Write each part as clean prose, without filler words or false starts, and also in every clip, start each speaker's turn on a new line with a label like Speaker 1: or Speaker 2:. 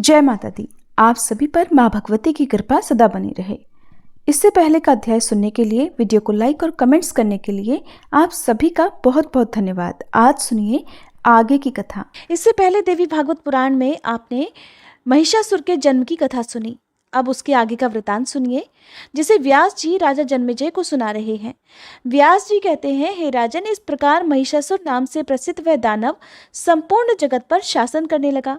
Speaker 1: जय माता दी। आप सभी पर माँ भगवती की कृपा सदा बनी रहे। इससे पहले का अध्याय सुनने के लिए, वीडियो को लाइक और कमेंट्स करने के लिए आप सभी का बहुत बहुत धन्यवाद। आज सुनिए आगे की कथा।
Speaker 2: इससे पहले देवी भागवत पुराण में आपने महिषासुर के जन्म की कथा सुनी। अब उसके आगे का वृतांत सुनिए, जिसे व्यास जी राजा जन्मेजय को सुना रहे हैं। व्यास जी कहते हैं, हे राजन, इस प्रकार महिषासुर नाम से प्रसिद्ध वह दानव संपूर्ण जगत पर शासन करने लगा।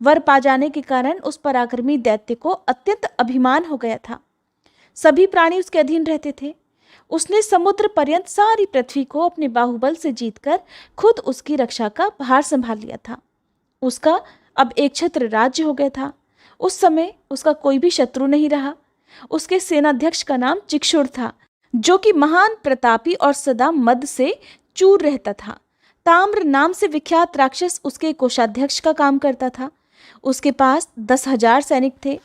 Speaker 2: वर पा जाने के कारण उस पराक्रमी दैत्य को अत्यंत अभिमान हो गया था। सभी प्राणी उसके अधीन रहते थे। उसने समुद्र पर्यंत सारी पृथ्वी को अपने बाहुबल से जीतकर खुद उसकी रक्षा का भार संभाल लिया था। उसका अब एक छत्र राज्य हो गया था। उस समय उसका कोई भी शत्रु नहीं रहा। उसके सेनाध्यक्ष का नाम चिक्षुर था, जो कि महान प्रतापी और सदा मद से चूर रहता था। ताम्र नाम से विख्यात राक्षस उसके कोषाध्यक्ष का काम करता था। उसके पास 10,000 सैनिक थे।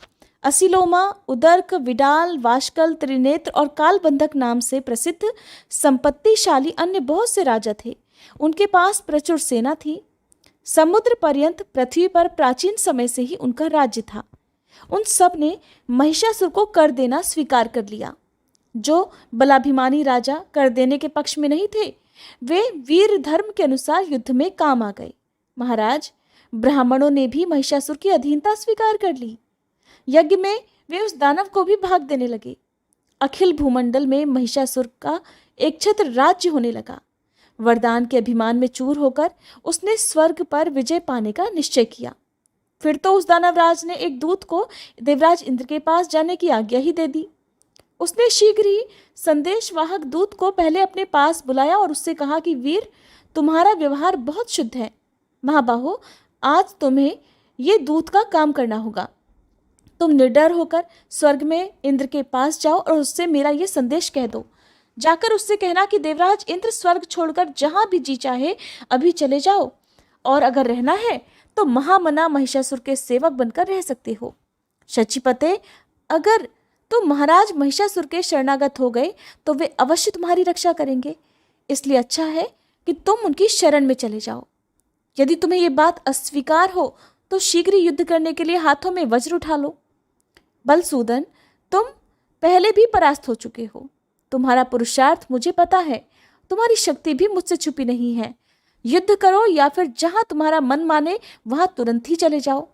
Speaker 2: असिलोमा, उदर्क, विडाल, वाशकल, त्रिनेत्र और कालबंधक नाम से प्रसिद्ध संपत्तिशाली अन्य बहुत से राजा थे। उनके पास प्रचुर सेना थी। समुद्र पर्यंत पृथ्वी पर प्राचीन समय से ही उनका राज्य था। उन सब ने महिषासुर को कर देना स्वीकार कर लिया। जो बलाभिमानी राजा कर देने के पक्ष में नहीं थे, वे वीर धर्म के अनुसार युद्ध में काम आ गए। महाराज, ब्राह्मणों ने भी महिषासुर की अधीनता स्वीकार कर ली। यज्ञ में वे उस दानव को भी भाग देने लगे। अखिल भूमंडल में महिषासुर का एक छत्र राज्य होने लगा। वरदान के अभिमान में चूर होकर उसने स्वर्ग पर विजय पाने का निश्चय किया। फिर तो उस दानवराज ने एक दूत को देवराज इंद्र के पास जाने की आज्ञा ही दे दी। उसने शीघ्र ही संदेशवाहक दूत को पहले अपने पास बुलाया और उससे कहा कि वीर, तुम्हारा व्यवहार बहुत शुद्ध है। महाबाहो, आज तुम्हें ये दूत का काम करना होगा। तुम निडर होकर स्वर्ग में इंद्र के पास जाओ और उससे मेरा ये संदेश कह दो। जाकर उससे कहना कि देवराज इंद्र स्वर्ग छोड़कर जहां भी जी चाहे अभी चले जाओ, और अगर रहना है तो महामना महिषासुर के सेवक बनकर रह सकते हो। शचीपते, अगर तुम महाराज महिषासुर के शरणागत हो गए तो वे अवश्य तुम्हारी रक्षा करेंगे। इसलिए अच्छा है कि तुम उनकी शरण में चले जाओ। यदि तुम्हें ये बात अस्वीकार हो तो शीघ्र ही युद्ध करने के लिए हाथों में वज्र उठा लो। बलसूदन, तुम पहले भी परास्त हो चुके हो। तुम्हारा पुरुषार्थ मुझे पता है। तुम्हारी शक्ति भी मुझसे छुपी नहीं है। युद्ध करो या फिर जहां तुम्हारा मन माने वहां तुरंत ही चले जाओ।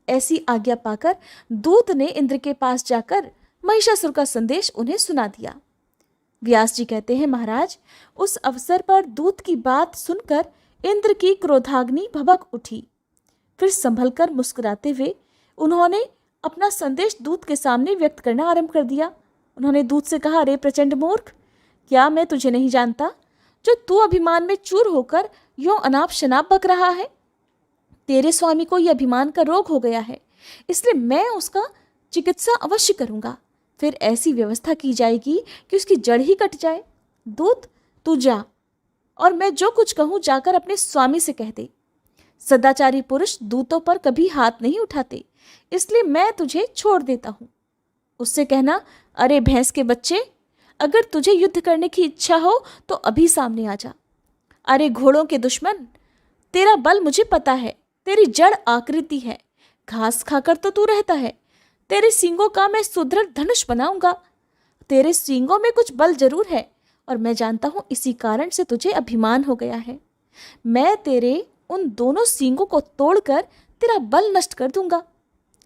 Speaker 2: ऐसी आज्ञा पाकर दूत ने इंद्र के पास जाकर महिषासुर का संदेश उन्हें सुना दिया। व्यास जी कहते हैं, महाराज, उस अवसर पर दूत की बात सुनकर इंद्र की क्रोधाग्नि भभक उठी। फिर संभलकर मुस्कुराते हुए उन्होंने अपना संदेश दूत के सामने व्यक्त करना आरंभ कर दिया। उन्होंने दूत से कहा, अरे प्रचंड मूर्ख, क्या मैं तुझे नहीं जानता, जो तू अभिमान में चूर होकर यूं अनाप शनाप बक रहा है? तेरे स्वामी को यह अभिमान का रोग हो गया है, इसलिए मैं उसका चिकित्सा अवश्य करूंगा। फिर ऐसी व्यवस्था की जाएगी कि उसकी जड़ ही कट जाए। दूत, तू जा, और मैं जो कुछ कहूं जाकर अपने स्वामी से कह दे। सदाचारी पुरुष दूतों पर कभी हाथ नहीं उठाते, इसलिए मैं तुझे छोड़ देता हूं। उससे कहना, अरे भैंस के बच्चे, अगर तुझे युद्ध करने की इच्छा हो तो अभी सामने आ जा। अरे घोड़ों के दुश्मन, तेरा बल मुझे पता है। तेरी जड़ आकृति है, घास खाकर तो तू रहता है। तेरे सींगों का मैं सुदृढ़ धनुष बनाऊंगा। तेरे सींगों में कुछ बल जरूर है, और मैं जानता हूं इसी कारण से तुझे अभिमान हो गया है। मैं तेरे उन दोनों सींगों को तोड़कर तेरा बल नष्ट कर दूंगा।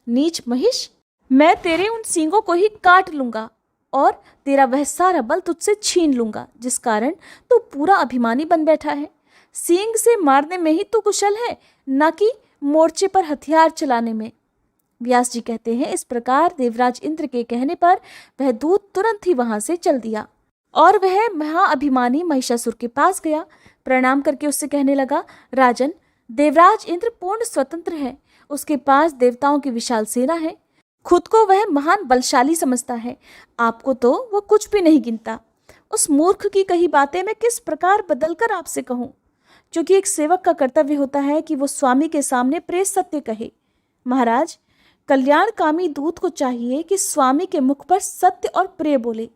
Speaker 2: नीच महिष, मैं तेरे उन सींगों को ही काट लूंगा और तेरा वह सारा बल तुझसे छीन लूंगा, जिस कारण तू पूरा अभिमानी बन बैठा है। सींग से मारने में ही तू कुशल है, न कि मोर्चे पर हथियार चलाने में। व्यास जी कहते हैं, इस प्रकार देवराज इंद्र के कहने पर वह दूत तुरंत ही वहां से चल दिया और वह महाअभिमानी महिषासुर के पास गया। प्रणाम करके उससे कहने लगा, राजन, देवराज इंद्र पूर्ण स्वतंत्र है। उसके पास देवताओं की विशाल सेना है। खुद को वह महान बलशाली समझता है। आपको तो वह कुछ भी नहीं गिनता। उस मूर्ख की कही बातें मैं किस प्रकार बदलकर आपसे कहूँ, क्योंकि एक सेवक का कर्तव्य होता है कि वो स्वामी के सामने प्रेस सत्य कहे। महाराज, कल्याणकामी दूत को चाहिए कि स्वामी के मुख पर सत्य और प्रिय बोले,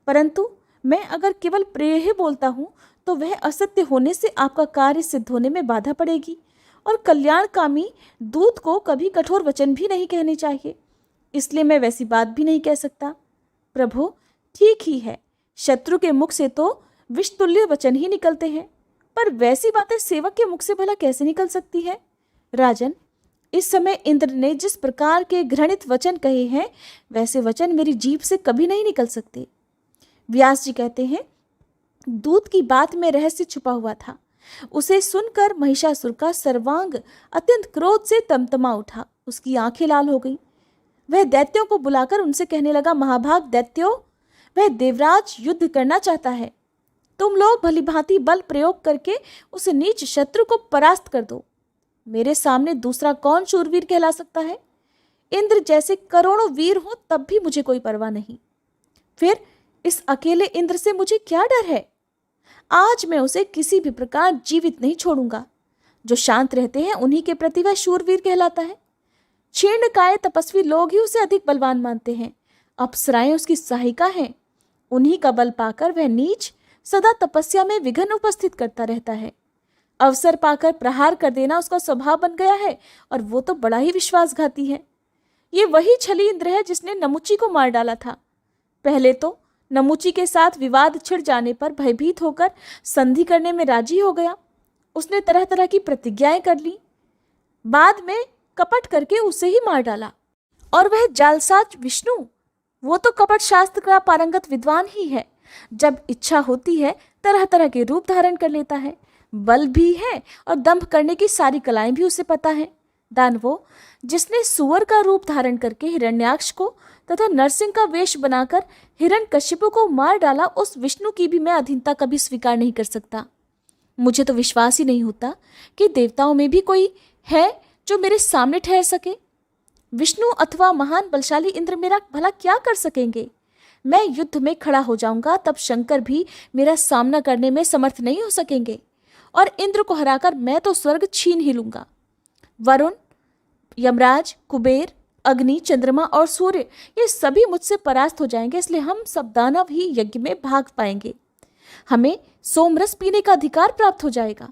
Speaker 2: परंतु मैं अगर केवल प्रिय ही बोलता हूँ तो वह असत्य होने से आपका कार्य सिद्ध होने में बाधा पड़ेगी और कल्याणकामी दूत को कभी कठोर वचन भी नहीं कहने चाहिए, इसलिए मैं वैसी बात भी नहीं कह सकता। प्रभु, ठीक ही है, शत्रु के मुख से तो विषतुल्य वचन ही निकलते हैं, पर वैसी बातें सेवक के मुख से भला कैसे निकल सकती है? राजन, इस समय इंद्र ने जिस प्रकार के घृणित वचन कहे हैं, वैसे वचन मेरी जीभ से कभी नहीं निकल सकते। व्यास जी कहते हैं, दूत की बात में रहस्य छुपा हुआ था। उसे सुनकर महिषासुर का सर्वांग अत्यंत क्रोध से तमतमा उठा, उसकी आंखें लाल हो गईं। वह दैत्यों को बुलाकर उनसे कहने लगा, महाभाग दैत्यों, वह देवराज युद्ध करना चाहता है। तुम लोग भलीभांति बल प्रयोग करके उस नीच शत्रु को परास्त कर दो। मेरे सामने दूसरा कौन शूरवीर कहला सकता है? इंद्र जैसे करोड़ों वीर हो तब भी मुझे कोई परवाह नहीं। फिर इस अकेले इंद्र से मुझे क्या डर है? आज मैं उसे किसी भी प्रकार जीवित नहीं छोड़ूंगा। जो शांत रहते हैं उन्हीं के प्रति वह शूरवीर कहलाता है। क्षीणकाय तपस्वी लोग ही उसे अधिक बलवान मानते हैं। अप्सराएं उसकी सहायिका हैं। उन्हीं का बल पाकर वह नीच सदा तपस्या में विघ्न उपस्थित करता रहता है। अवसर पाकर प्रहार कर देना उसका स्वभाव बन गया है, और वो तो बड़ा ही विश्वासघाती है। ये वही छली इंद्र है जिसने नमुची को मार डाला था। पहले तो नमुची के साथ विवाद छिड़ जाने पर भयभीत होकर संधि करने में राजी हो गया। उसने तरह तरह की प्रतिज्ञाएं कर ली, बाद में कपट करके उसे ही मार डाला। और वह जालसाज विष्णु, वो तो कपट शास्त्र का पारंगत विद्वान ही है। जब इच्छा होती है तरह तरह के रूप धारण कर लेता है। बल भी है और दंभ करने की सारी कलाएं भी उसे पता है। दानवो, जिसने सुअर का रूप धारण करके हिरण्याक्ष को तथा नरसिंह का वेश बनाकर हिरण्यकशिपु को मार डाला, उस विष्णु की भी मैं अधीनता कभी स्वीकार नहीं कर सकता। मुझे तो विश्वास ही नहीं होता कि देवताओं में भी कोई है जो मेरे सामने ठहर सके। विष्णु अथवा महान बलशाली इंद्र मेरा भला क्या कर सकेंगे? मैं युद्ध में खड़ा हो जाऊंगा तब शंकर भी मेरा सामना करने में समर्थ नहीं हो सकेंगे, और इंद्र को हराकर मैं तो स्वर्ग छीन ही लूंगा। वरुण, यमराज, कुबेर, अग्नि, चंद्रमा और सूर्य, ये सभी मुझसे परास्त हो जाएंगे, इसलिए हम सब दानव ही यज्ञ में भाग पाएंगे। हमें सोमरस पीने का अधिकार प्राप्त हो जाएगा।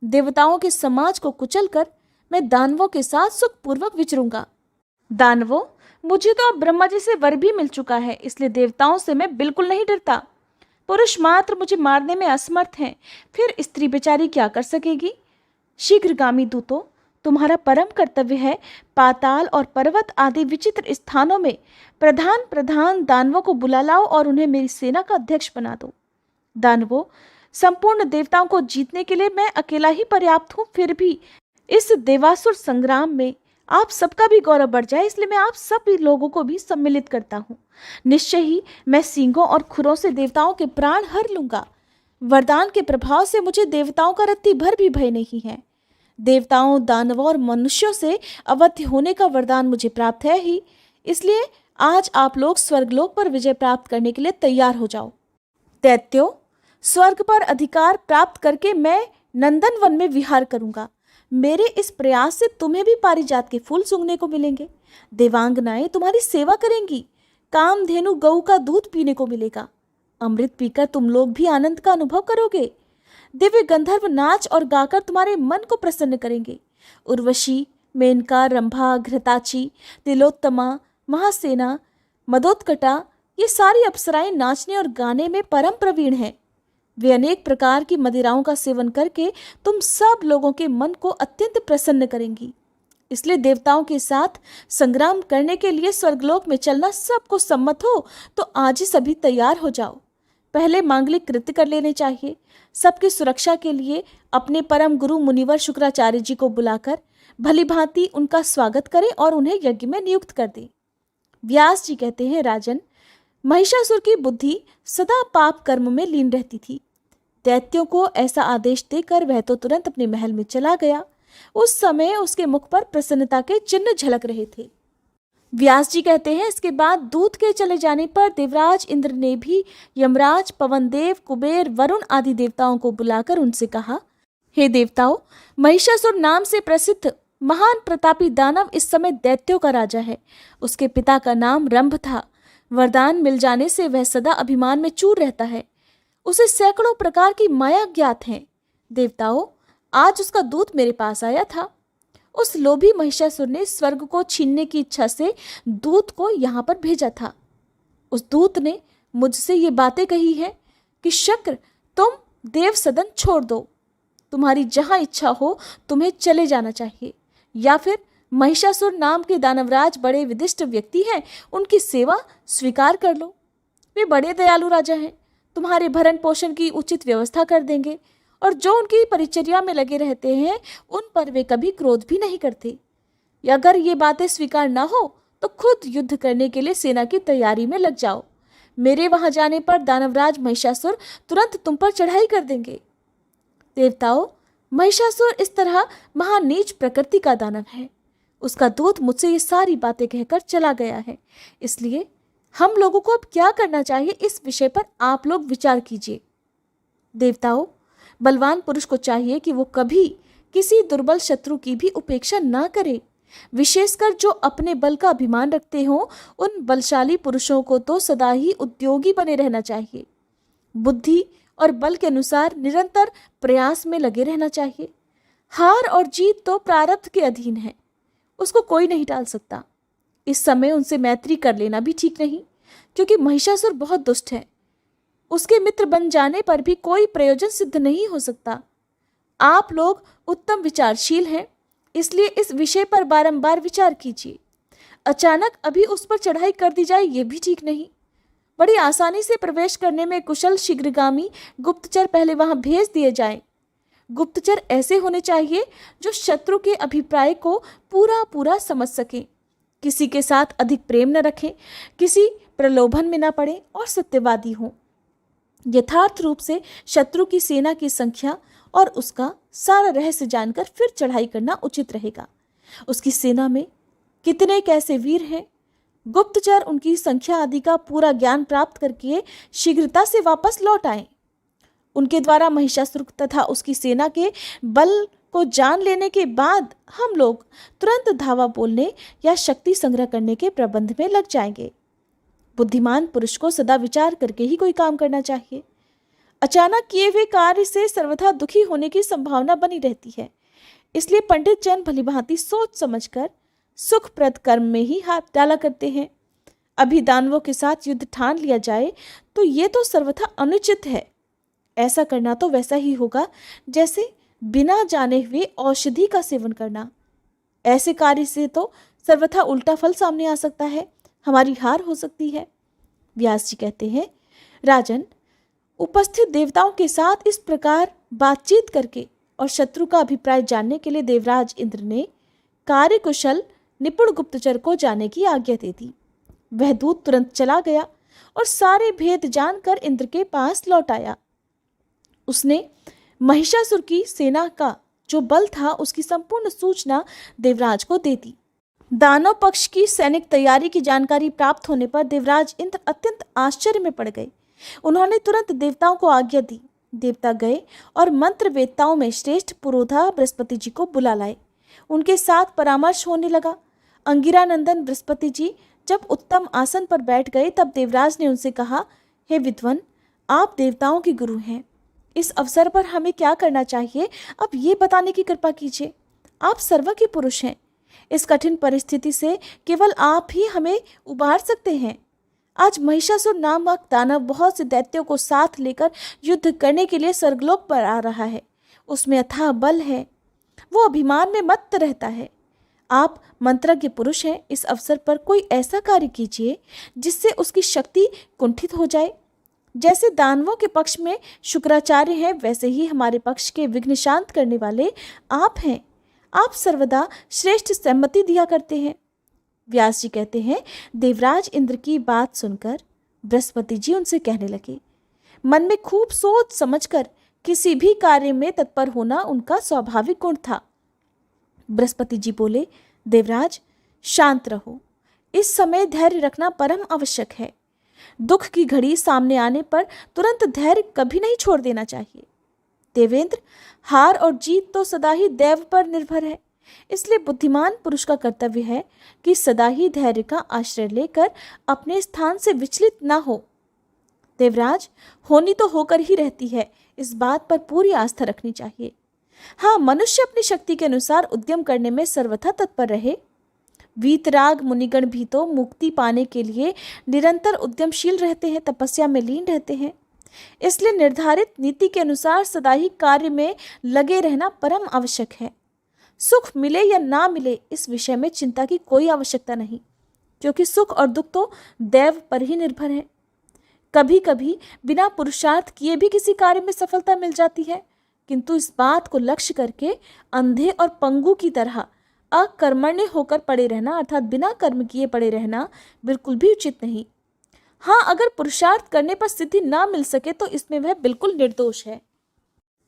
Speaker 2: देवताओं के समाज को कुचलकर मैं दानवों के साथ सुखपूर्वक विचरूंगा। दानवों, मुझे तो अब ब्रह्मा जी से वर भी मिल चुका है, इसलिए देवताओं से मैं बिल्कुल नहीं डरता। पुरुष मात्र मुझे मारने में असमर्थ हैं, फिर स्त्री बेचारी क्या कर सकेगी? शीघ्रगामी दूतों, तुम्हारा परम कर्तव्य है पाताल और पर्वत आदि विचित्र स्थानों में प्रधान प्रधान दानवों को बुला लाओ और उन्हें मेरी सेना का अध्यक्ष बना दो। दानवों, संपूर्ण देवताओं को जीतने के लिए मैं अकेला ही पर्याप्त हूँ, फिर भी इस देवासुर संग्राम में आप सबका भी गौरव बढ़ जाए, इसलिए मैं आप सभी लोगों को भी सम्मिलित करता हूँ। निश्चय ही मैं सींगों और खुरों से देवताओं के प्राण हर लूंगा। वरदान के प्रभाव से मुझे देवताओं का रत्ती भर भी भय नहीं है। देवताओं, दानवों और मनुष्यों से अवध्य होने का वरदान मुझे प्राप्त है ही, इसलिए आज आप लोग स्वर्गलोक पर विजय प्राप्त करने के लिए तैयार हो जाओ। दैत्यों, स्वर्ग पर अधिकार प्राप्त करके मैं नंदन वन में विहार करूंगा। मेरे इस प्रयास से तुम्हें भी पारिजात के फूल सूंघने को मिलेंगे। देवांगनाएं तुम्हारी सेवा करेंगी। कामधेनु गऊ का दूध पीने को मिलेगा। अमृत पीकर तुम लोग भी आनंद का अनुभव करोगे। दिव्य गंधर्व नाच और गाकर तुम्हारे मन को प्रसन्न करेंगे। उर्वशी, मेनका, रंभा, घृताची, तिलोत्तमा, महासेना, मदोत्कटा, ये सारी अप्सराएं नाचने और गाने में परम प्रवीण हैं। वे अनेक प्रकार की मदिराओं का सेवन करके तुम सब लोगों के मन को अत्यंत प्रसन्न करेंगी। इसलिए देवताओं के साथ संग्राम करने के लिए स्वर्गलोक में चलना सबको सम्मत हो तो आज ही सभी तैयार हो जाओ। पहले मांगलिक कृत्य कर लेने चाहिए। सबकी सुरक्षा के लिए अपने परम गुरु मुनिवर शुक्राचार्य जी को बुलाकर भली भांति उनका स्वागत करें और उन्हें यज्ञ में नियुक्त कर दें। व्यास जी कहते हैं, राजन, महिषासुर की बुद्धि सदा पाप कर्म में लीन रहती थी। दैत्यों को ऐसा आदेश देकर वह तो तुरंत अपने महल में चला गया। उस समय उसके मुख पर प्रसन्नता के चिन्ह झलक रहे थे। व्यास जी कहते हैं, इसके बाद दूत के चले जाने पर देवराज इंद्र ने भी यमराज, पवनदेव, कुबेर, वरुण आदि देवताओं को बुलाकर उनसे कहा, हे देवताओं, महिषासुर नाम से प्रसिद्ध महान प्रतापी दानव इस समय दैत्यों का राजा है। उसके पिता का नाम रंभ था। वरदान मिल जाने से वह सदा अभिमान में चूर रहता है। उसे सैकड़ों प्रकार की माया ज्ञात है। देवताओं, आज उसका दूत मेरे पास आया था। उस लोभी महिषासुर ने स्वर्ग को छीनने की इच्छा से दूत को यहाँ पर भेजा था। उस दूत ने मुझसे ये बातें कही हैं कि शक्र, तुम देव सदन छोड़ दो, तुम्हारी जहां इच्छा हो तुम्हें चले जाना चाहिए, या फिर महिषासुर नाम के दानवराज बड़े विदिष्ट व्यक्ति हैं, उनकी सेवा स्वीकार कर लो। वे बड़े दयालु राजा हैं, तुम्हारे भरण पोषण की उचित व्यवस्था कर देंगे, और जो उनकी परिचर्या में लगे रहते हैं उन पर वे कभी क्रोध भी नहीं करते। या अगर ये बातें स्वीकार ना हो तो खुद युद्ध करने के लिए सेना की तैयारी में लग जाओ। मेरे वहां जाने पर दानवराज महिषासुर तुरंत तुम पर चढ़ाई कर देंगे। देवताओं, महिषासुर इस तरह महानीच प्रकृति का दानव है। उसका दूत मुझसे ये सारी बातें कहकर चला गया है। इसलिए हम लोगों को अब क्या करना चाहिए, इस विषय पर आप लोग विचार कीजिए। देवताओं, बलवान पुरुष को चाहिए कि वो कभी किसी दुर्बल शत्रु की भी उपेक्षा ना करे। विशेषकर जो अपने बल का अभिमान रखते हों, उन बलशाली पुरुषों को तो सदा ही उद्योगी बने रहना चाहिए। बुद्धि और बल के अनुसार निरंतर प्रयास में लगे रहना चाहिए। हार और जीत तो प्रारब्ध के अधीन है, उसको कोई नहीं टाल सकता। इस समय उनसे मैत्री कर लेना भी ठीक नहीं, क्योंकि महिषासुर बहुत दुष्ट है। उसके मित्र बन जाने पर भी कोई प्रयोजन सिद्ध नहीं हो सकता। आप लोग उत्तम विचारशील हैं, इसलिए इस विषय पर बारंबार विचार कीजिए। अचानक अभी उस पर चढ़ाई कर दी जाए ये भी ठीक नहीं। बड़ी आसानी से प्रवेश करने में कुशल शीघ्रगामी गुप्तचर पहले वहां भेज दिए जाएं। गुप्तचर ऐसे होने चाहिए जो शत्रु के अभिप्राय को पूरा पूरा समझ सके, किसी के साथ अधिक प्रेम न रखें, किसी प्रलोभन में न पड़े और सत्यवादी हों। यथार्थ रूप से शत्रु की सेना की संख्या और उसका सारा रहस्य जानकर फिर चढ़ाई करना उचित रहेगा। उसकी सेना में कितने कैसे वीर हैं, गुप्तचर उनकी संख्या आदि का पूरा ज्ञान प्राप्त करके शीघ्रता से वापस लौट आए। उनके द्वारा महिषासुर तथा उसकी सेना के बल को जान लेने के बाद हम लोग तुरंत धावा बोलने या शक्ति संग्रह करने के प्रबंध में लग जाएंगे। बुद्धिमान पुरुष को सदा विचार करके ही कोई काम करना चाहिए। अचानक किए हुए कार्य से सर्वथा दुखी होने की संभावना बनी रहती है। इसलिए पंडित जन भलीभांति सोच समझकर सुखप्रद कर्म में ही हाथ डाला करते हैं। अभी दानवों के साथ युद्ध ठान लिया जाए तो ये तो सर्वथा अनुचित है। ऐसा करना तो वैसा ही होगा जैसे बिना जाने हुए औषधि का सेवन करना। ऐसे कार्य से तो सर्वथा उल्टा फल सामने आ सकता है, हमारी हार हो सकती है। व्यास जी कहते हैं, राजन, उपस्थित देवताओं के साथ इस प्रकार बातचीत करके और शत्रु का अभिप्राय जानने के लिए देवराज इंद्र ने कार्यकुशल निपुण गुप्तचर को जाने की आज्ञा दे दी। वह दूत तुरंत चला गया और सारे भेद जानकर इंद्र के पास लौट आया। उसने महिषासुर की सेना का जो बल था उसकी संपूर्ण सूचना देवराज को दे दी। दानव पक्ष की सैनिक तैयारी की जानकारी प्राप्त होने पर देवराज इंद्र अत्यंत आश्चर्य में पड़ गए। उन्होंने तुरंत देवताओं को आज्ञा दी। देवता गए और मंत्र वेदताओं में श्रेष्ठ पुरोधा बृहस्पति जी को बुला लाए। उनके साथ परामर्श होने लगा। अंगिरा नंदन बृहस्पति जी जब उत्तम आसन पर बैठ गए तब देवराज ने उनसे कहा, हे विद्वन, आप देवताओं के गुरु हैं, इस अवसर पर हमें क्या करना चाहिए, अब ये बताने की कृपा कीजिए। आप सर्व के पुरुष हैं, इस कठिन परिस्थिति से केवल आप ही हमें उबार सकते हैं। आज महिषासुर नामक दानव बहुत से दैत्यों को साथ लेकर युद्ध करने के लिए स्वर्गलोक पर आ रहा है। उसमें अथाह बल है, वो अभिमान में मत्त रहता है। आप मंत्रज्ञ पुरुष हैं, इस अवसर पर कोई ऐसा कार्य कीजिए जिससे उसकी शक्ति कुंठित हो जाए। जैसे दानवों के पक्ष में शुक्राचार्य हैं, वैसे ही हमारे पक्ष के विघ्न शांत करने वाले आप हैं। आप सर्वदा श्रेष्ठ सहमति दिया करते हैं। व्यास जी कहते हैं, देवराज इंद्र की बात सुनकर बृहस्पति जी उनसे कहने लगे, मन में खूब सोच समझकर किसी भी कार्य में तत्पर होना उनका स्वाभाविक गुण था। बृहस्पति जी बोले, देवराज, शांत रहो, इस समय धैर्य रखना परम आवश्यक है। दुख की घड़ी सामने आने पर तुरंत धैर्य कभी नहीं छोड़ देना चाहिए। देवेंद्र, हार और जीत तो सदा ही दैव पर निर्भर है, इसलिए बुद्धिमान पुरुष का कर्तव्य है कि सदा ही धैर्य का आश्रय लेकर अपने स्थान से विचलित ना हो। देवराज, होनी तो होकर ही रहती है, इस बात पर पूरी आस्था रखनी चाहिए। हाँ, मनुष्य अपनी शक्ति के अनुसार उद्यम करने में सर्वथा तत्पर रहे। वीतराग मुनिगण भी तो मुक्ति पाने के लिए निरंतर उद्यमशील रहते हैं, तपस्या में लीन रहते हैं। इसलिए निर्धारित नीति के अनुसार सदा ही कार्य में लगे रहना परम आवश्यक है। सुख मिले या ना मिले इस विषय में चिंता की कोई आवश्यकता नहीं, क्योंकि सुख और दुख तो दैव पर ही निर्भर है। कभी कभी बिना पुरुषार्थ किए भी किसी कार्य में सफलता मिल जाती है, किंतु इस बात को लक्ष्य करके अंधे और पंगु की तरह अकर्मण्य होकर पड़े रहना, अर्थात बिना कर्म किए पड़े रहना, बिल्कुल भी उचित नहीं। हाँ, अगर पुरुषार्थ करने पर सिद्धि ना मिल सके तो इसमें वह बिल्कुल निर्दोष है।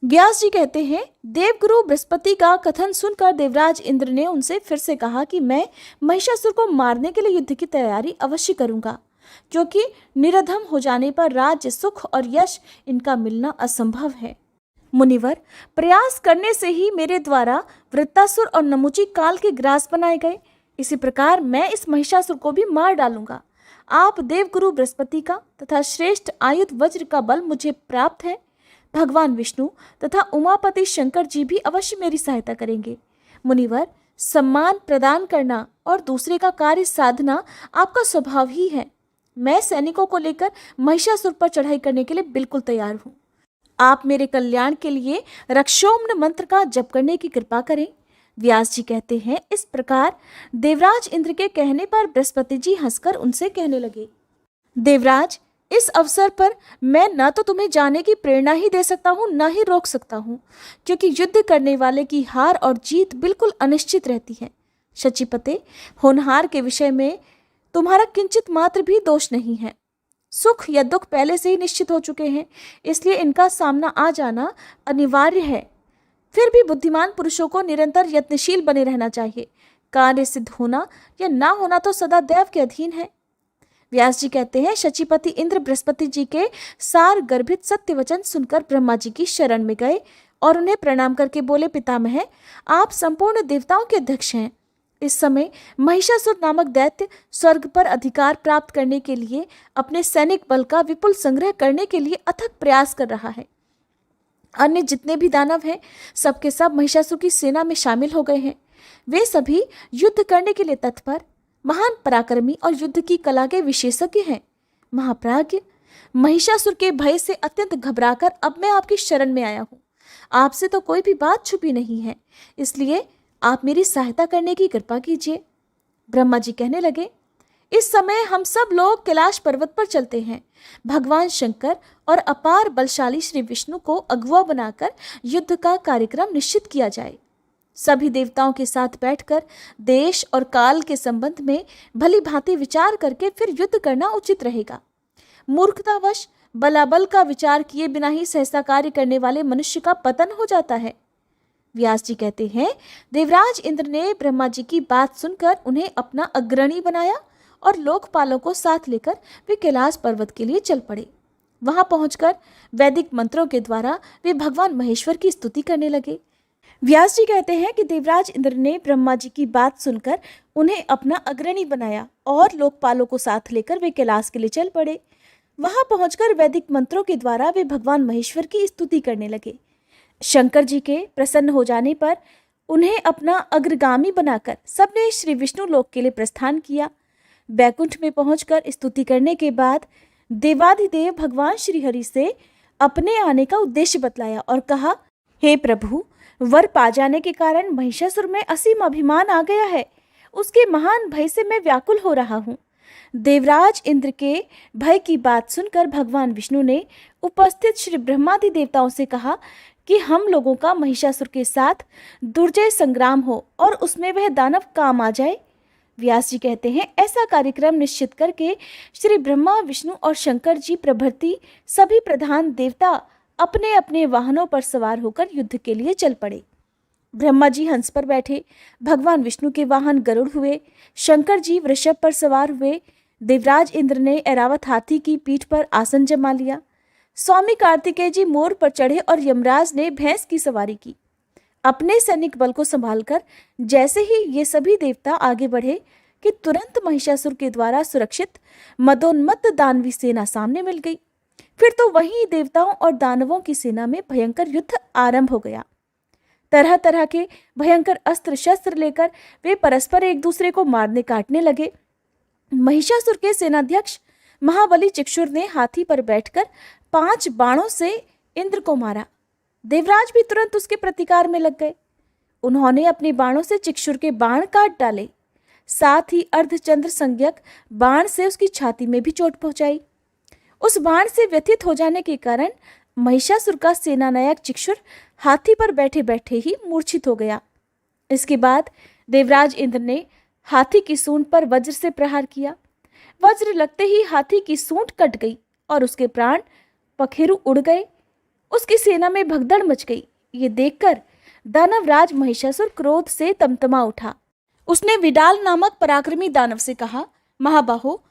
Speaker 2: व्यास जी कहते हैं, देवगुरु बृहस्पति का कथन सुनकर देवराज इंद्र ने उनसे फिर से कहा कि मैं महिषासुर को मारने के लिए युद्ध की तैयारी अवश्य करूंगा, क्योंकि निरधम हो जाने पर राज्य, सुख और यश इनका मिलना असंभव है। मुनिवर, प्रयास करने से ही मेरे द्वारा वृत्तासुर और नमुची काल के ग्रास बनाए गए। इसी प्रकार मैं इस महिषासुर को भी मार डालूंगा। आप देवगुरु बृहस्पति का तथा श्रेष्ठ आयुध वज्र का बल मुझे प्राप्त है। भगवान विष्णु तथा उमापति शंकर जी भी अवश्य मेरी सहायता करेंगे। मुनिवर, सम्मान प्रदान करना और दूसरे का कार्य साधना आपका स्वभाव ही है। मैं सैनिकों को लेकर महिषासुर पर चढ़ाई करने के लिए बिल्कुल तैयार हूँ। आप मेरे कल्याण के लिए रक्षोम्न मंत्र का जप करने की कृपा करें। व्यास जी कहते हैं, इस प्रकार देवराज इंद्र के कहने पर बृहस्पति जी हंसकर उनसे कहने लगे, देवराज, इस अवसर पर मैं न तो तुम्हें जाने की प्रेरणा ही दे सकता हूँ, न ही रोक सकता हूँ, क्योंकि युद्ध करने वाले की हार और जीत बिल्कुल अनिश्चित रहती है। शचीपते, होनहार के विषय में तुम्हारा किंचित मात्र भी दोष नहीं है। सुख या दुख पहले से ही निश्चित हो चुके हैं, इसलिए इनका सामना आ जाना अनिवार्य है। फिर भी बुद्धिमान पुरुषों को निरंतर यत्नशील बने रहना चाहिए। कार्य सिद्ध होना या ना होना तो सदा दैव के अधीन है। व्यास जी कहते हैं, शचीपति इंद्र बृहस्पति जी के सार गर्भित सत्य वचन सुनकर ब्रह्मा जी की शरण में गए और उन्हें प्रणाम करके बोले, पितामह, आप संपूर्ण देवताओं के अध्यक्ष हैं। इस समय महिषासुर नामक दैत्य स्वर्ग पर अधिकार प्राप्त करने के लिए अपने सैनिक बल का विपुल संग्रह करने के लिए अथक प्रयास कर रहा है। अन्य जितने भी दानव हैं, सबके सब महिषासुर की सेना में शामिल हो गए हैं। वे सभी युद्ध करने के लिए तत्पर, महान पराक्रमी और युद्ध की कला के विशेषज्ञ हैं। महाप्राज्ञ, महिषासुर के भय से अत्यंत घबराकर अब मैं आपकी शरण में आया हूँ। आपसे तो कोई भी बात छुपी नहीं है, इसलिए आप मेरी सहायता करने की कृपा कीजिए। ब्रह्मा जी कहने लगे, इस समय हम सब लोग कैलाश पर्वत पर चलते हैं। भगवान शंकर और अपार बलशाली श्री विष्णु को अगुआ बनाकर युद्ध का कार्यक्रम निश्चित किया जाए। सभी देवताओं के साथ बैठकर देश और काल के संबंध में भली भांति विचार करके फिर युद्ध करना उचित रहेगा। मूर्खतावश बलाबल का विचार किए बिना ही सहसा कार्य करने वाले मनुष्य का पतन हो जाता है। व्यास जी कहते हैं, देवराज इंद्र ने ब्रह्मा जी की बात सुनकर उन्हें अपना अग्रणी बनाया और लोकपालों को साथ लेकर वे कैलाश पर्वत के लिए चल पड़े। वहां पहुंचकर वैदिक मंत्रों के द्वारा वे भगवान महेश्वर की स्तुति करने लगे। व्यास जी कहते हैं कि देवराज इंद्र ने ब्रह्मा जी की बात सुनकर उन्हें अपना अग्रणी बनाया और लोकपालों को साथ लेकर वे कैलाश के लिए चल पड़े। वहां पहुंचकर वैदिक मंत्रों के द्वारा वे भगवान महेश्वर की स्तुति करने लगे। शंकर जी के प्रसन्न हो जाने पर उन्हें अपना अग्रगामी बनाकर सबने श्री विष्णु लोक के लिए प्रस्थान किया। बैकुंठ में पहुंचकर स्तुति करने के बाद देवाधिदेव भगवान श्री हरि से अपने आने का उद्देश्य बतलाया और कहा, हे प्रभु, वर पा जाने के कारण महिषासुर में असीम अभिमान आ गया है। उसके महान भय से मैं व्याकुल हो रहा हूँ। देवराज इंद्र के भय की बात सुनकर भगवान विष्णु ने उपस्थित श्री ब्रह्मादि देवताओं से कहा कि हम लोगों का महिषासुर के साथ दुर्जय संग्राम हो और उसमें वह दानव काम आ जाए। व्यास जी कहते हैं, ऐसा कार्यक्रम निश्चित करके श्री ब्रह्मा, विष्णु और शंकर जी प्रभृति सभी प्रधान देवता अपने अपने वाहनों पर सवार होकर युद्ध के लिए चल पड़े। ब्रह्मा जी हंस पर बैठे, भगवान विष्णु के वाहन गरुड़ हुए, शंकर जी वृषभ पर सवार हुए, देवराज इंद्र ने ऐरावत हाथी की पीठ पर आसन जमा लिया, स्वामी कार्तिकेय जी मोर पर चढ़े और यमराज ने भैंस की सवारी की। अपने सैनिक बल को संभालकर जैसे ही ये सभी देवता आगे बढ़े कि तुरंत महिषासुर के द्वारा सुरक्षित मदोन्मत्त दानवी सेना सामने मिल गई। फिर तो वहीं देवताओं और दानवों की सेना में भयंकर युद्ध आरंभ हो गया। तरह तरह के भयंकर अस्त्र शस्त्र लेकर वे परस्पर एक दूसरे को मारने काटने लगे। महिषासुर के सेनाध्यक्ष महाबली चिक्षुर ने हाथी पर बैठकर 5 बाणों से इंद्र को मारा। देवराज भी तुरंत उसके प्रतिकार में लग गए। उन्होंने अपने बाणों से चिक्षुर के बाण काट डाले, साथ ही अर्धचंद्र संज्ञक बाण से उसकी छाती में भी चोट पहुंचाई। उस बाण से व्यथित हो जाने के कारण महिषासुर का सेनानायक चिक्षुर हाथी पर बैठे बैठे ही मूर्छित हो गया। इसके बाद देवराज इंद्र ने हाथी की सूंड पर वज्र से प्रहार किया। वज्र लगते ही हाथी की सूंड कट गई और उसके प्राण पखेरु उड़ गए। उसकी सेना में भगदड़ मच गई। ये देखकर दानवराज महिषासुर क्रोध से तमतमा उठा। उसने विडाल नामक पराक्रमी दानव से कहा, महाबाहो,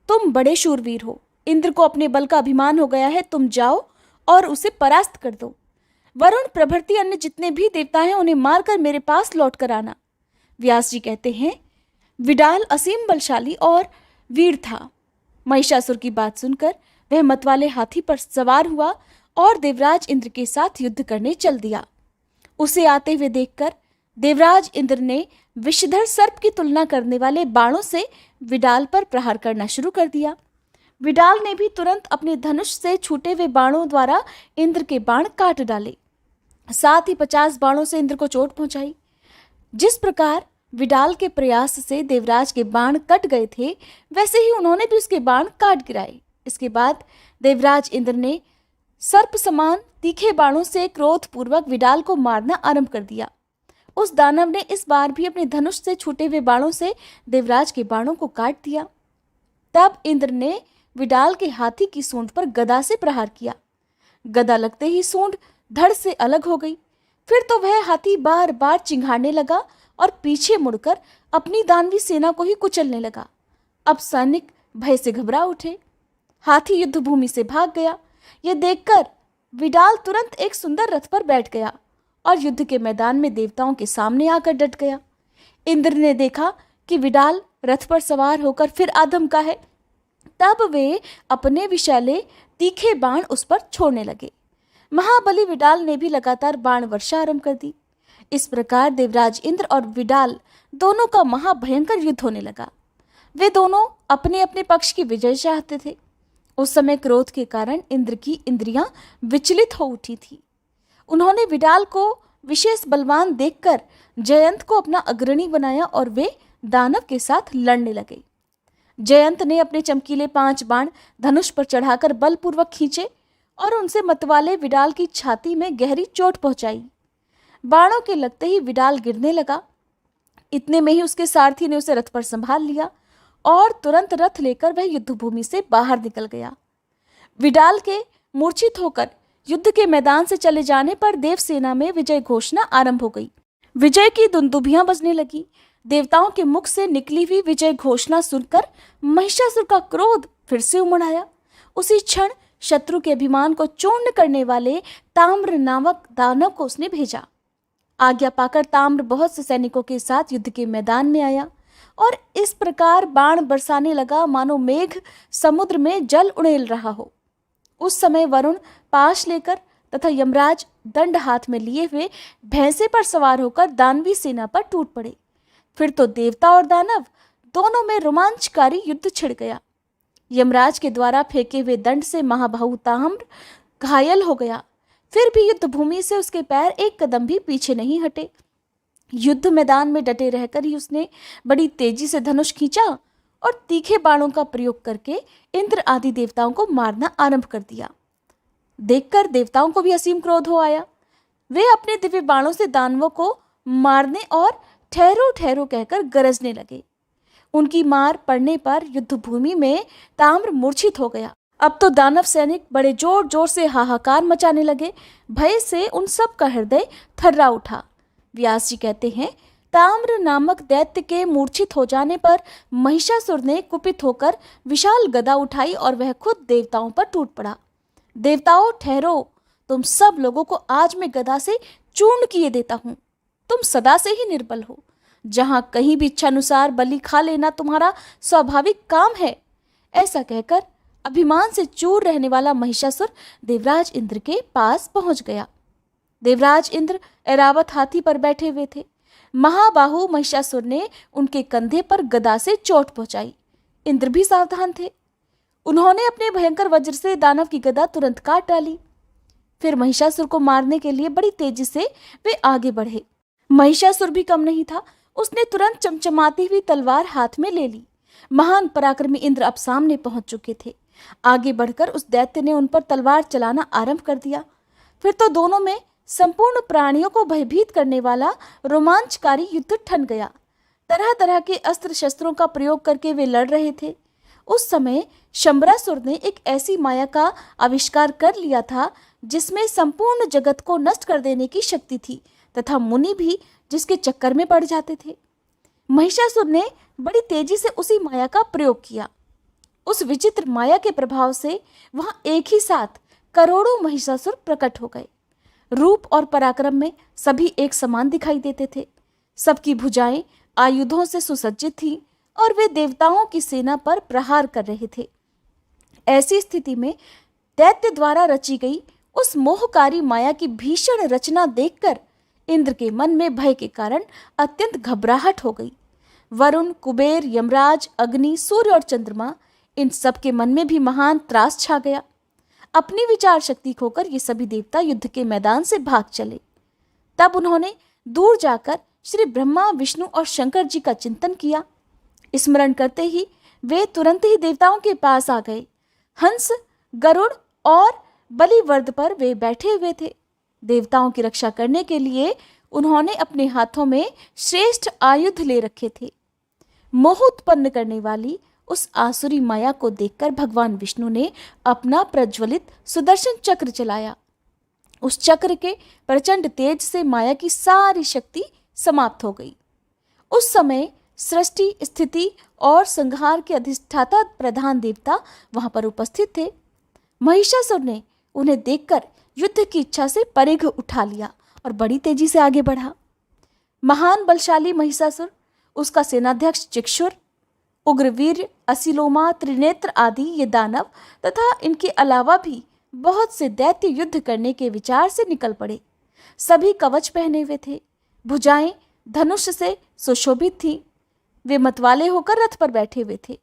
Speaker 2: तुम बड़े शूरवीर हो। इंद्र को अपने बल का अभिमान हो गया है। तुम जाओ और उसे परास्त कर दो। वरुण प्रभृति अन्य जितने भी देवता हैं उन्हें मारकर मेरे पास लौट कर आना। व्यास जी कहते हैं, विडाल असीम बलशाली और वीर था। महिषासुर की बात सुनकर वह मतवाले हाथी पर सवार हुआ और देवराज इंद्र के साथ युद्ध करने चल दिया। उसे आते हुए देखकर देवराज इंद्र ने विषधर सर्प की तुलना करने वाले बाणों से विडाल पर प्रहार करना शुरू कर दिया। विडाल ने भी तुरंत अपने धनुष से छूटे हुए बाणों द्वारा इंद्र के बाण काट डाले, साथ ही 50 बाणों से इंद्र को चोट पहुंचाई। जिस प्रकार विडाल के प्रयास से देवराज के बाण कट गए थे, वैसे ही उन्होंने भी उसके बाण काट गिराए। इसके बाद देवराज इंद्र ने सर्प समान तीखे बाणों से क्रोधपूर्वक विडाल को मारना आरंभ कर दिया। उस दानव ने इस बार भी अपने धनुष से छूटे हुए बाणों से देवराज के बाणों को काट दिया। तब इंद्र ने विडाल के हाथी की सूंड पर गदा से प्रहार किया। गदा लगते ही सूंड धड़ से अलग हो गई। फिर तो वह हाथी बार बार चिंघाड़ने लगा और पीछे मुड़कर अपनी दानवी सेना को ही कुचलने लगा। अब सैनिक भय से घबरा उठे। हाथी युद्ध भूमि से भाग गया। यह देखकर विडाल तुरंत एक सुंदर रथ पर बैठ गया और युद्ध के मैदान में देवताओं के सामने आकर डट गया। इंद्र ने देखा कि विडाल रथ पर सवार होकर फिर आधमका है। तब वे अपने विषैले तीखे बाण उस पर छोड़ने लगे। महाबली विडाल ने भी लगातार बाण वर्षा आरंभ कर दी। इस प्रकार देवराज इंद्र और विडाल दोनों का महाभयंकर युद्ध होने लगा। वे दोनों अपने अपने पक्ष की विजय चाहते थे। उस समय क्रोध के कारण इंद्र की इंद्रियां विचलित हो उठी थी। उन्होंने विडाल को विशेष बलवान देखकर जयंत को अपना अग्रणी बनाया और वे दानव के साथ लड़ने लगे। जयंत ने अपने चमकीले 5 बाण धनुष पर चढ़ाकर बलपूर्वक खींचे और उनसे मतवाले विडाल की छाती में गहरी चोट पहुंचाई। बाणों के लगते ही विडाल गिरने लगा। इतने में ही उसके सारथी ने उसे रथ पर संभाल लिया और तुरंत रथ लेकर वह युद्धभूमि से बाहर निकल गया। विडाल के मूर्छित होकर युद्ध के मैदान से चले जाने पर देवसेना में विजय घोषणा आरंभ हो गई। विजय की दुंदुभियां बजने लगी। देवताओं के मुख से निकली हुई विजय घोषणा सुनकर महिषासुर का क्रोध फिर से उमड़ आया। उसी क्षण शत्रु के अभिमान को चूर्ण करने वाले ताम्र नामक दानव को उसने भेजा। आज्ञा पाकर ताम्र बहुत से सैनिकों के साथ युद्ध के मैदान में आया और इस प्रकार बाण बरसाने लगा मानो मेघ समुद्र में जल उड़ेल रहा हो। उस समय वरुण पाश लेकर तथा यमराज दंड हाथ में लिए हुए भैंसे पर सवार होकर दानवी सेना पर टूट पड़े। फिर तो देवता और दानव दोनों में रोमांचकारी युद्ध छिड़ गया। यमराज के द्वारा फेंके हुए दंड से महाबाहु ताम्र घायल हो गया। फिर भी युद्ध भूमि से उसके पैर एक कदम भी पीछे नहीं हटे। युद्ध मैदान में डटे रहकर ही उसने बड़ी तेजी से धनुष खींचा और तीखे बाणों का प्रयोग करके इंद्र आदि देवताओं को मारना आरंभ कर दिया। देखकर देवताओं को भी असीम क्रोध हो आया। वे अपने दिव्य बाणों से दानवों को मारने और ठहरो ठहरो कहकर गरजने लगे। उनकी मार पड़ने पर युद्धभूमि में ताम्र मूर्छित हो गया। अब तो दानव सैनिक बड़े जोर जोर से हाहाकार मचाने लगे। भय से उन सब का हृदय थर्रा उठा। व्यास जी कहते हैं, ताम्र नामक दैत्य के मूर्छित हो जाने पर महिषासुर ने कुपित होकर विशाल गदा उठाई और वह खुद देवताओं पर टूट पड़ा। देवताओं ठहरो, तुम सब लोगों को आज मैं गदा से चूर्ण किए देता हूँ। तुम सदा से ही निर्बल हो। जहाँ कहीं भी इच्छानुसार बलि खा लेना तुम्हारा स्वाभाविक काम है। ऐसा कहकर अभिमान से चूर रहने वाला महिषासुर देवराज इंद्र के पास पहुंच गया। देवराज इंद्र ऐरावत हाथी पर बैठे हुए थे। महाबाहु महिषासुर ने उनके कंधे पर गदा से चोट पहुंचाई। इंद्र भी सावधान थे। उन्होंने अपने भयंकर वज्र से दानव की गदा तुरंत काट डाली। फिर महिषासुर को मारने के लिए बड़ी तेजी से वे आगे बढ़े। महिषासुर भी कम नहीं था। उसने तुरंत चमचमाती हुई तलवार हाथ में ले ली। महान पराक्रमी इंद्र अब सामने पहुंच चुके थे। आगे बढ़कर उस दैत्य ने उन पर तलवार चलाना आरंभ कर दिया। फिर तो दोनों में संपूर्ण प्राणियों को भयभीत करने वाला रोमांचकारी युद्ध ठन गया। तरह तरह के अस्त्र शस्त्रों का प्रयोग करके वे लड़ रहे थे। उस समय शंबरासुर ने एक ऐसी माया का आविष्कार कर लिया था जिसमें संपूर्ण जगत को नष्ट कर देने की शक्ति थी तथा मुनि भी जिसके चक्कर में पड़ जाते थे। महिषासुर ने बड़ी तेजी से उसी माया का प्रयोग किया। उस विचित्र माया के प्रभाव से वहां एक ही साथ करोड़ों महिषासुर प्रकट हो गए। रूप और पराक्रम में सभी एक समान दिखाई देते थे। सबकी भुजाएं आयुधों से सुसज्जित थीं और वे देवताओं की सेना पर प्रहार कर रहे थे। ऐसी स्थिति में दैत्य द्वारा रची गई उस मोहकारी माया की भीषण रचना देखकर इंद्र के मन में भय के कारण अत्यंत घबराहट हो गई। वरुण, कुबेर, यमराज, अग्नि, सूर्य और चंद्रमा, इन सब के मन में भी महान त्रास छा गया। अपनी विचार शक्ति खोकर ये सभी देवता युद्ध के मैदान से भाग चले। तब उन्होंने दूर जाकर श्री ब्रह्मा, विष्णु और शंकर जी का चिंतन किया। स्मरण करते ही वे तुरंत ही देवताओं के पास आ गए। हंस, गरुड़ और बलिवर्द पर वे बैठे हुए थे। देवताओं की रक्षा करने के लिए उन्होंने अपने हाथों में श्रेष्ठ आयुध ले रखे थे। मोह उत्पन्न करने वाली उस आसुरी माया को देखकर भगवान विष्णु ने अपना प्रज्वलित सुदर्शन चक्र चलाया। उस चक्र के प्रचंड तेज से माया की सारी शक्ति समाप्त हो गई। उस समय सृष्टि, स्थिति और संहार के अधिष्ठाता प्रधान देवता वहां पर उपस्थित थे। महिषासुर ने उन्हें देखकर युद्ध की इच्छा से परिघ उठा लिया और बड़ी तेजी से आगे बढ़ा। महान बलशाली महिषासुर, उसका सेनाध्यक्ष चिक्षुर, उग्रवीर्य, असिलोमा, त्रिनेत्र आदि ये दानव तथा इनके अलावा भी बहुत से दैत्य युद्ध करने के विचार से निकल पड़े। सभी कवच पहने हुए थे। भुजाएं धनुष से सुशोभित थीं। वे मतवाले होकर रथ पर बैठे हुए थे।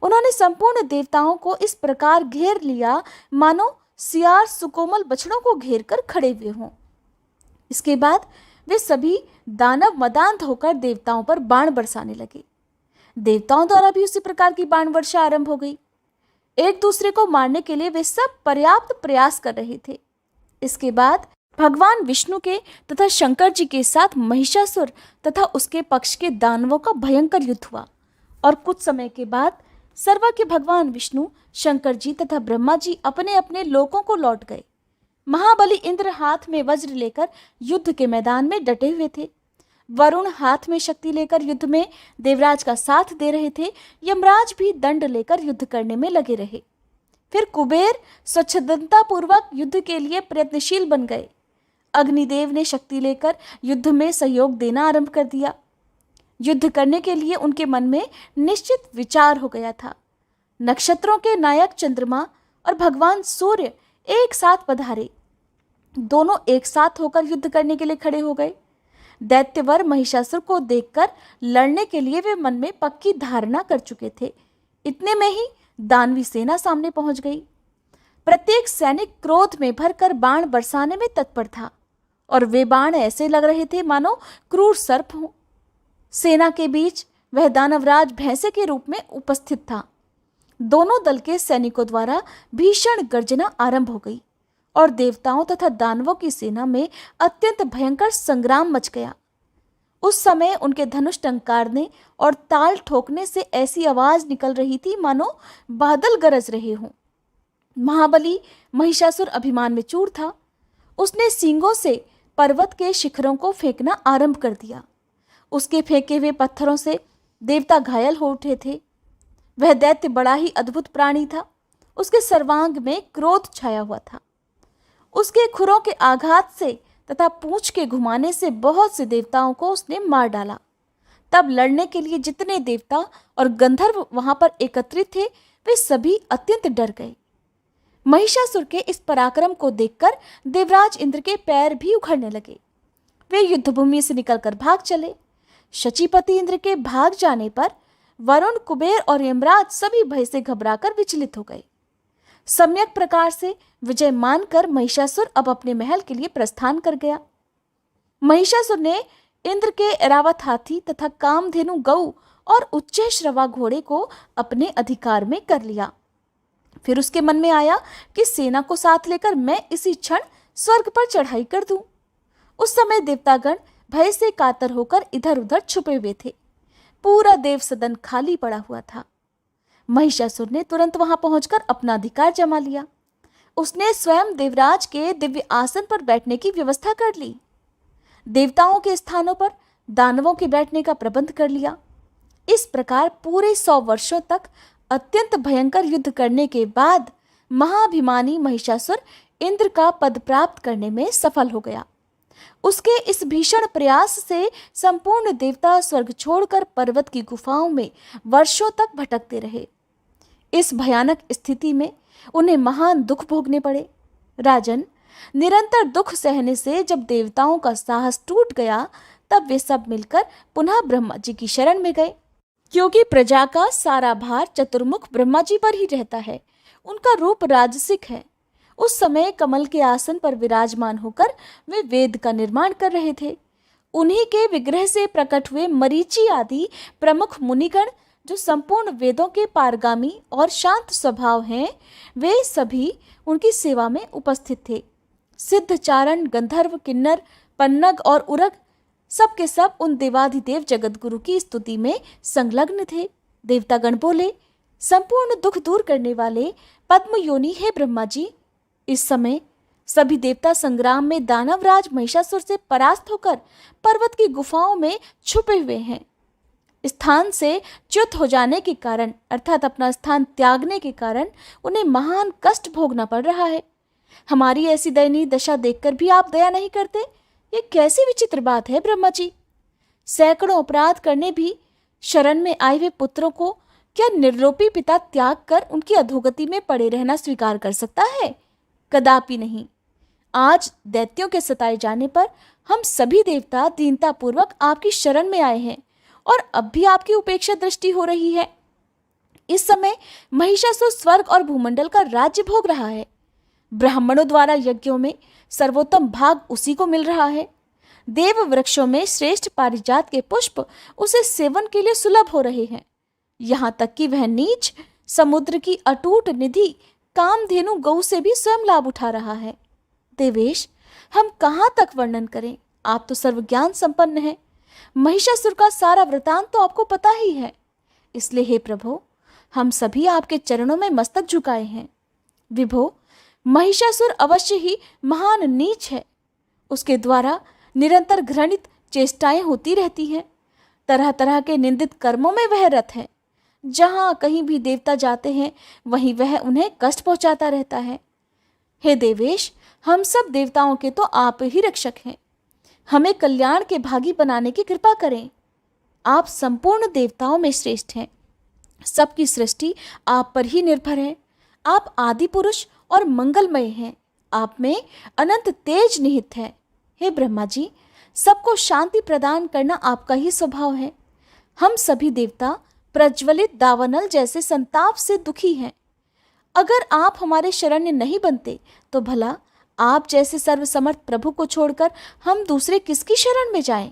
Speaker 2: उन्होंने संपूर्ण देवताओं को इस प्रकार घेर लिया मानो सियार सुकोमल बछड़ों को घेर कर खड़े हुए हों। इसके बाद वे सभी दानव मदांध होकर देवताओं पर बाण बरसाने लगे। देवताओं द्वारा भी उसी प्रकार की बाण वर्षा आरंभ हो गई। एक दूसरे को मारने के लिए वे सब पर्याप्त प्रयास कर रहे थे। इसके बाद भगवान विष्णु के तथा शंकर जी के साथ महिषासुर तथा उसके पक्ष के दानवों का भयंकर युद्ध हुआ और कुछ समय के बाद सर्व के भगवान विष्णु, शंकर जी तथा ब्रह्मा जी अपने अपने लोकों को लौट गए। महाबली इंद्र हाथ में वज्र लेकर युद्ध के मैदान में डटे हुए थे। वरुण हाथ में शक्ति लेकर युद्ध में देवराज का साथ दे रहे थे। यमराज भी दंड लेकर युद्ध करने में लगे रहे। फिर कुबेर स्वच्छंदता पूर्वक युद्ध के लिए प्रयत्नशील बन गए। अग्निदेव ने शक्ति लेकर युद्ध में सहयोग देना आरंभ कर दिया। युद्ध करने के लिए उनके मन में निश्चित विचार हो गया था। नक्षत्रों के नायक चंद्रमा और भगवान सूर्य एक साथ पधारे। दोनों एक साथ होकर युद्ध करने के लिए खड़े हो गए। दैत्यवर महिषासुर को देखकर लड़ने के लिए वे मन में पक्की धारणा कर चुके थे। इतने में ही दानवी सेना सामने पहुंच गई। प्रत्येक सैनिक क्रोध में भरकर बाण बरसाने में तत्पर था और वे बाण ऐसे लग रहे थे मानो क्रूर सर्प हों। सेना के बीच वह दानवराज भैंसे के रूप में उपस्थित था। दोनों दल के सैनिकों द्वारा भीषण गर्जना आरंभ हो गई और देवताओं तथा दानवों की सेना में अत्यंत भयंकर संग्राम मच गया। उस समय उनके धनुष टंकारने और ताल ठोकने से ऐसी आवाज निकल रही थी मानो बादल गरज रहे हों। महाबली महिषासुर अभिमान में चूर था। उसने सींगों से पर्वत के शिखरों को फेंकना आरंभ कर दिया। उसके फेंके हुए पत्थरों से देवता घायल हो उठे थे। वह दैत्य बड़ा ही अद्भुत प्राणी था। उसके सर्वांग में क्रोध छाया हुआ था। उसके खुरों के आघात से तथा पूंछ के घुमाने से बहुत से देवताओं को उसने मार डाला। तब लड़ने के लिए जितने देवता और गंधर्व वहां पर एकत्रित थे वे सभी अत्यंत डर गए। महिषासुर के इस पराक्रम को देखकर देवराज इंद्र के पैर भी उखड़ने लगे। वे युद्धभूमि से निकलकर भाग चले। शचीपति इंद्र के भाग जाने पर वरुण, कुबेर और यमराज सभी भय से घबराकर विचलित हो गए। सम्यक प्रकार से विजय मानकर महिषासुर अब अपने महल के लिए प्रस्थान कर गया। महिषासुर ने इंद्र के ऐरावत हाथी तथा कामधेनु गऊ और उच्चैःश्रवा घोड़े को अपने अधिकार में कर लिया। फिर उसके मन में आया कि सेना को साथ लेकर मैं इसी क्षण स्वर्ग पर चढ़ाई कर दूं। उस समय देवतागण भय से कातर होकर इधर उधर छुपे हुए थे। पूरा देव सदन खाली पड़ा हुआ था। महिषासुर ने तुरंत वहां पहुंचकर अपना अधिकार जमा लिया। उसने स्वयं देवराज के दिव्य आसन पर बैठने की व्यवस्था कर ली। देवताओं के स्थानों पर दानवों के बैठने का प्रबंध कर लिया। इस प्रकार पूरे 100 वर्षों तक अत्यंत भयंकर युद्ध करने के बाद महाभिमानी महिषासुर इंद्र का पद प्राप्त करने में सफल हो गया। उसके इस भीषण प्रयास से संपूर्ण देवता स्वर्ग छोड़कर पर्वत की गुफाओं में वर्षों तक भटकते रहे। इस भयानक स्थिति में उन्हें महान दुख भोगने पड़े। राजन, निरंतर दुख सहने से जब देवताओं का साहस टूट गया, तब वे सब मिलकर पुनः ब्रह्मा जी की शरण में गए। क्योंकि प्रजा का सारा भार चतुर्मुख ब्रह्मा जी पर ही रहता है। उनका रूप राजसिक है। उस समय कमल के आसन पर विराजमान होकर वे वेद का निर्माण कर रहे थे। उन्हीं के विग्रह से प्रकट हुए मरीचि आदि प्रमुख मुनिगण, जो संपूर्ण वेदों के पारगामी और शांत स्वभाव हैं, वे सभी उनकी सेवा में उपस्थित थे। सिद्ध, चारण, गंधर्व, किन्नर, पन्नग और उरग सब के सब उन देवाधिदेव जगतगुरु की स्तुति में संलग्न थे। देवतागण बोले, संपूर्ण दुख दूर करने वाले पद्म योनि हे ब्रह्मा जी, इस समय सभी देवता संग्राम में दानवराज महिषासुर से परास्त होकर पर्वत की गुफाओं में छुपे हुए हैं। स्थान से च्युत हो जाने के कारण, अर्थात अपना स्थान त्यागने के कारण उन्हें महान कष्ट भोगना पड़ रहा है। हमारी ऐसी दयनीय दशा देखकर भी आप दया नहीं करते? ये कैसी विचित्र बात है ब्रह्मा जी। सैकड़ों अपराध करने भी शरण में आए हुए पुत्रों को क्या निर्लोपी पिता त्याग कर उनकी अधोगति में पड़े रहना स्वीकार कर सकता है? कदापि नहीं। आज दैत्यों के सताए जाने पर हम सभी देवता दीनतापूर्वक आपकी शरण में आए हैं और अब भी आपकी उपेक्षा दृष्टि हो रही है। इस समय महिषासुर स्वर्ग और भूमंडल का राज्य भोग रहा है। ब्राह्मणों द्वारा यज्ञों में सर्वोत्तम भाग उसी को मिल रहा है। देव वृक्षों में श्रेष्ठ पारिजात के पुष्प उसे सेवन के लिए सुलभ हो रहे हैं। यहाँ तक कि वह नीच समुद्र की अटूट निधि कामधेनु गौ से भी स्वयं लाभ उठा रहा है। देवेश, हम कहाँ तक वर्णन करें? आप तो सर्वज्ञान संपन्न हैं। महिषासुर का सारा वृतांत तो आपको पता ही है। इसलिए हे प्रभु, हम सभी आपके चरणों में मस्तक झुकाए हैं। विभो, महिषासुर अवश्य ही महान नीच है। उसके द्वारा निरंतर घृणित चेष्टाएं होती रहती हैं। तरह तरह के निंदित कर्मों में वह रत है। जहाँ कहीं भी देवता जाते हैं, वहीं वह उन्हें कष्ट पहुंचाता रहता है। हे देवेश, हम सब देवताओं के तो आप ही रक्षक हैं। हमें कल्याण के भागी बनाने की कृपा करें। आप संपूर्ण देवताओं में श्रेष्ठ हैं। सबकी सृष्टि आप पर ही निर्भर है। आप आदि पुरुष और मंगलमय हैं। आप में अनंत तेज निहित है। हे ब्रह्मा जी, सबको शांति प्रदान करना आपका ही स्वभाव है। हम सभी देवता प्रज्वलित दावानल जैसे संताप से दुखी हैं। अगर आप हमारे शरण्य नहीं बनते तो भला आप जैसे सर्वसमर्थ प्रभु को छोड़कर हम दूसरे किसकी शरण में जाएं?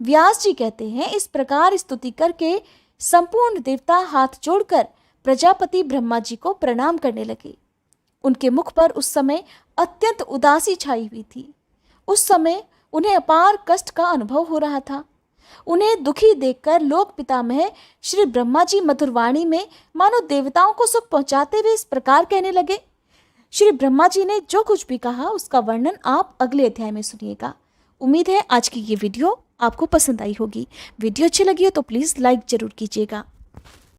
Speaker 2: व्यास जी कहते हैं, इस प्रकार स्तुति करके संपूर्ण देवता हाथ जोड़कर प्रजापति ब्रह्मा जी को प्रणाम करने लगे। उनके मुख पर उस समय अत्यंत उदासी छाई हुई थी। उस समय उन्हें अपार कष्ट का अनुभव हो रहा था। उन्हें दुखी देखकर लोक पितामह श्री ब्रह्मा जी मधुर वाणी में मानो देवताओं को सुख पहुंचाते हुए इस प्रकार कहने लगे। श्री ब्रह्मा जी ने जो कुछ भी कहा उसका वर्णन आप अगले अध्याय में सुनिएगा। उम्मीद है आज की ये वीडियो आपको पसंद आई होगी। वीडियो अच्छी लगी हो तो प्लीज़ लाइक जरूर कीजिएगा।